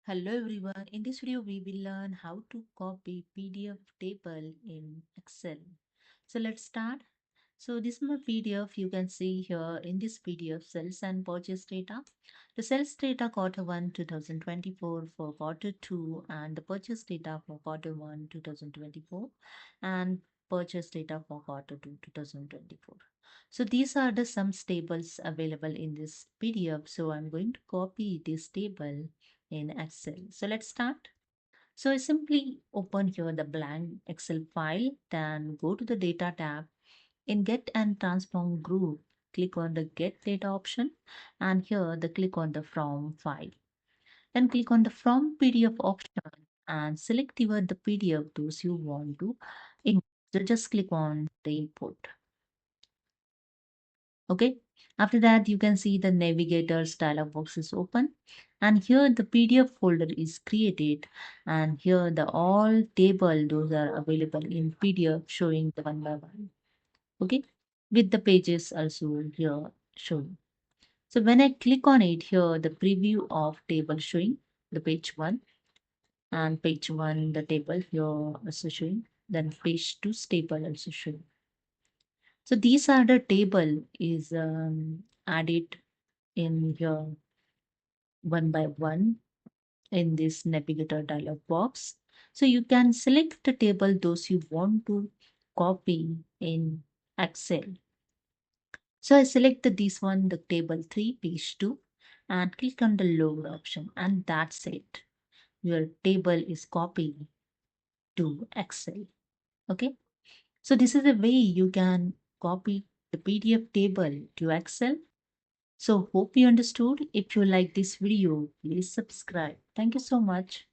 Hello everyone. In this video, we will learn how to copy PDF table in Excel. So let's start. So this is my PDF. You can see here in this PDF sales and purchase data. The sales data Q1 2024 for Q2 and the purchase data for Q1 2024 and purchase data for Q2 2024. So these are the sums tables available in this PDF. So I'm going to copy this table in Excel. So let's start. So I simply open here the blank Excel file, then go to the data tab. In get and transform group, click on the get data option and here the click on the from file. Then click on the from PDF option and select your the PDF those you want to import. So just click on the import. Okay. After that, you can see the navigator's dialog box is open and here the PDF folder is created and here the all table those are available in PDF showing the one by one. Okay. With the pages also here showing. So when I click on it here, the preview of table showing the page one and page one, the table here also showing, then page two table also showing. So these are the table is added in here one by one in this navigator dialog box. So you can select the table those you want to copy in Excel. So I select this one, the table 3, page 2 and click on the load option and that's it. Your table is copied to Excel. Okay. So this is a way you can copy the PDF table to Excel. So hope you understood. If you like this video, please subscribe. Thank you so much.